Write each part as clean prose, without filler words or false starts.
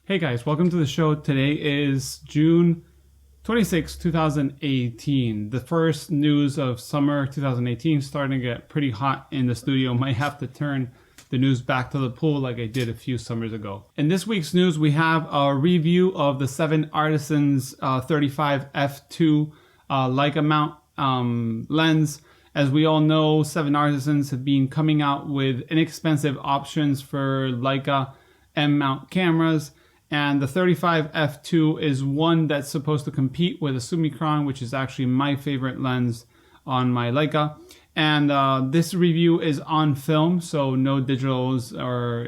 Hey guys, welcome to the show. Today is June 26, 2018. The first news of summer 2018, starting to get pretty hot in the studio. Might have to turn the news back to the pool like I did a few summers ago. In this week's news, we have a review of the 7 Artisan's 35 f2 Leica mount lens. As we all know, 7 Artisans have been coming out with inexpensive options for Leica M-mount cameras. And the 35 f2 is one that's supposed to compete with a Summicron, which is actually my favorite lens on my Leica. And this review is on film, so no digitals or,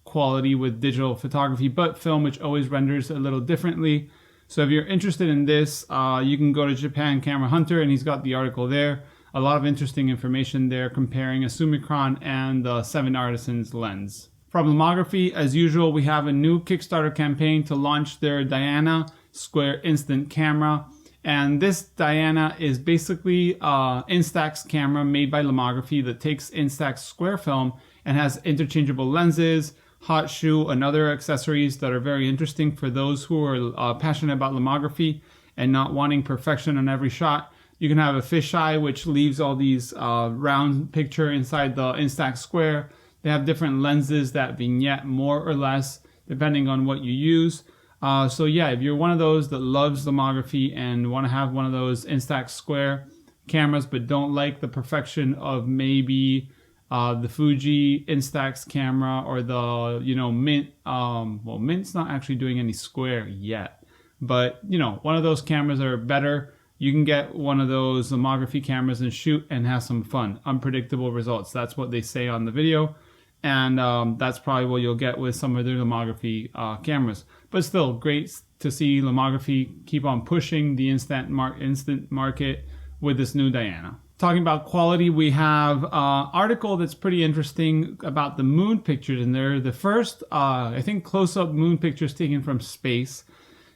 quality with digital photography, but film, which always renders a little differently. So if you're interested in this, you can go to Japan Camera Hunter, and he's got the article there. A lot of interesting information there comparing a Summicron and the 7 Artisans lens. From Lomography, as usual, we have a new Kickstarter campaign to launch their Diana Square Instant Camera. And this Diana is basically Instax camera made by Lomography that takes Instax square film and has interchangeable lenses, hot shoe, and other accessories that are very interesting for those who are passionate about Lomography and not wanting perfection on every shot. You can have a fisheye, which leaves all these round picture inside the Instax square. They have different lenses that vignette more or less depending on what you use. So yeah, if you're one of those that loves Lomography and want to have one of those Instax square cameras but don't like the perfection of maybe the Fuji Instax camera or the Mint, well, Mint's not actually doing any square yet, but one of those cameras that are better, you can get one of those Lomography cameras and shoot and have some fun. Unpredictable results, that's what they say on the video. And that's probably what you'll get with some of their Lomography cameras. But still, great to see Lomography keep on pushing the instant market with this new Diana. Talking about quality, we have an article that's pretty interesting about the moon pictures in there. The first, I think, close-up moon pictures taken from space.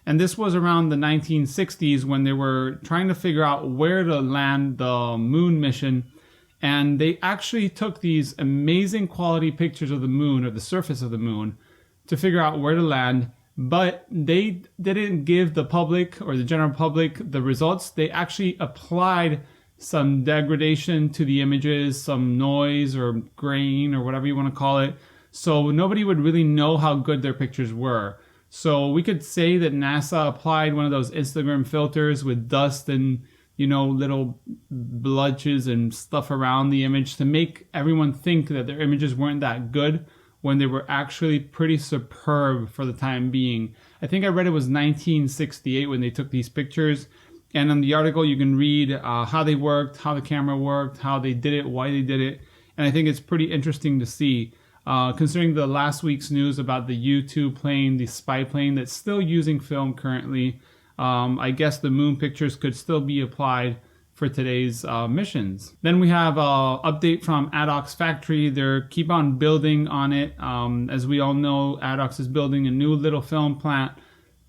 And this was around the 1960s when they were trying to figure out where to land the moon mission. And they actually took these amazing quality pictures of the moon, or the surface of the moon, to figure out where to land. But they didn't give the public or the general public the results. They actually applied some degradation to the images, some noise or grain or whatever you want to call it. So nobody would really know how good their pictures were. So we could say that NASA applied one of those Instagram filters with dust and little blotches and stuff around the image to make everyone think that their images weren't that good when they were actually pretty superb for the time being. I think I read it was 1968 when they took these pictures. And in the article, you can read how they worked, how the camera worked, how they did it, why they did it. And I think it's pretty interesting to see, considering the last week's news about the U-2 plane, the spy plane that's still using film currently. I guess the moon pictures could still be applied for today's missions. Then we have an update from Adox Factory. They keep on building on it. As we all know, Adox is building a new little film plant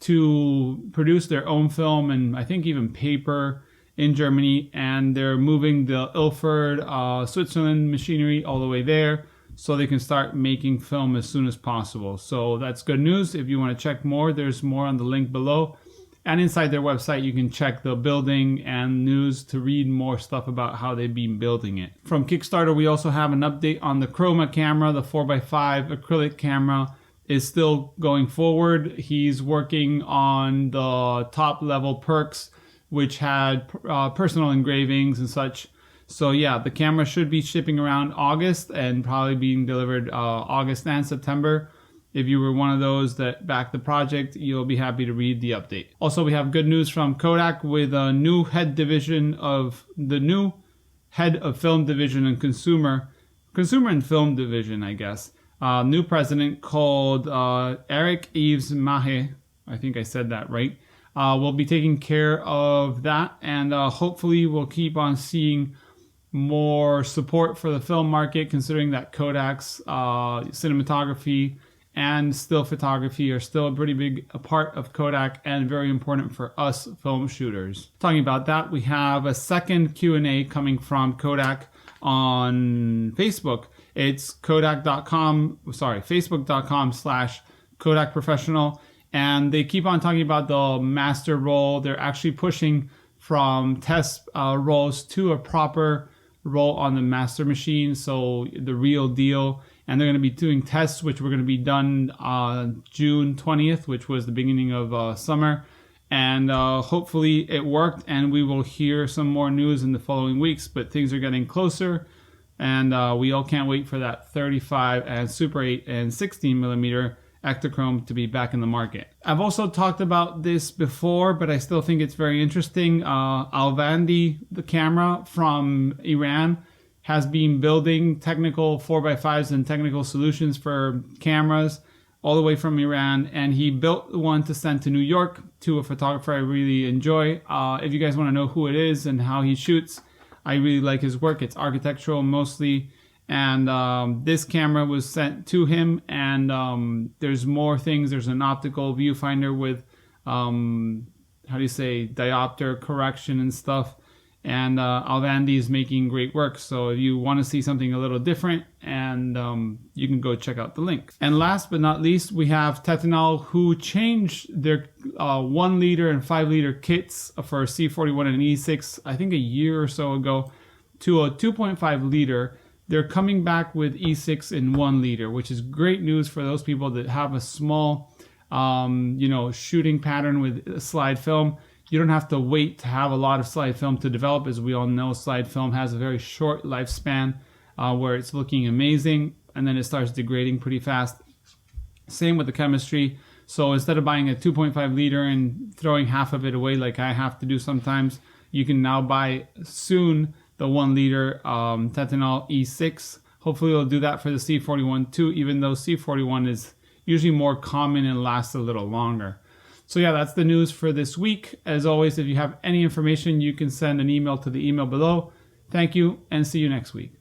to produce their own film and I think even paper in Germany. And they're moving the Ilford, Switzerland machinery all the way there so they can start making film as soon as possible. So that's good news. If you want to check more, there's more on the link below. And inside their website, you can check the building and news to read more stuff about how they've been building it. From Kickstarter, we also have an update on the Chroma camera. The 4x5 acrylic camera is still going forward. He's working on the top level perks, which had personal engravings and such. So yeah, the camera should be shipping around August and probably being delivered August and September. If you were one of those that backed the project, you'll be happy to read the update. Also, we have good news from Kodak with a new head of film division and consumer and film division, I guess. New president called Eric Yves Mahe. I think I said that right. We'll be taking care of that, and hopefully we'll keep on seeing more support for the film market, considering that Kodak's cinematography and still photography are still a pretty big part of Kodak and very important for us film shooters. Talking about that, we have a second Q&A coming from Kodak on Facebook. It's facebook.com/ Kodak Professional, and they keep on talking about the master roll. They're actually pushing from test rolls to a proper roll on the master machine, so the real deal. And they're going to be doing tests, which were going to be done on June 20th, which was the beginning of summer. And hopefully it worked, and we will hear some more news in the following weeks. But things are getting closer, and we all can't wait for that 35 and Super 8 and 16 millimeter Ektachrome to be back in the market. I've also talked about this before, but I still think it's very interesting. Alvandi, the camera from Iran, has been building technical 4x5s and technical solutions for cameras all the way from Iran, and he built one to send to New York to a photographer I really enjoy. If you guys want to know who it is and how he shoots, I really like his work. It's architectural mostly, and this camera was sent to him, and there's more things. There's an optical viewfinder with diopter correction and stuff. And Alvandi is making great work, so if you want to see something a little different, and you can go check out the link. And last but not least, we have Tetenal, who changed their 1 liter and 5 liter kits for C41 and E6, I think a year or so ago, to a 2.5 liter. They're coming back with E6 in 1 liter, which is great news for those people that have a small, shooting pattern with slide film. You don't have to wait to have a lot of slide film to develop. As we all know, slide film has a very short lifespan where it's looking amazing, and then it starts degrading pretty fast. Same with the chemistry. So instead of buying a 2.5 liter and throwing half of it away like I have to do sometimes, you can now buy soon the 1 liter Tetenal E6. Hopefully it'll do that for the C41 too, even though C41 is usually more common and lasts a little longer. So yeah, that's the news for this week. As always, if you have any information, you can send an email to the email below. Thank you, and see you next week.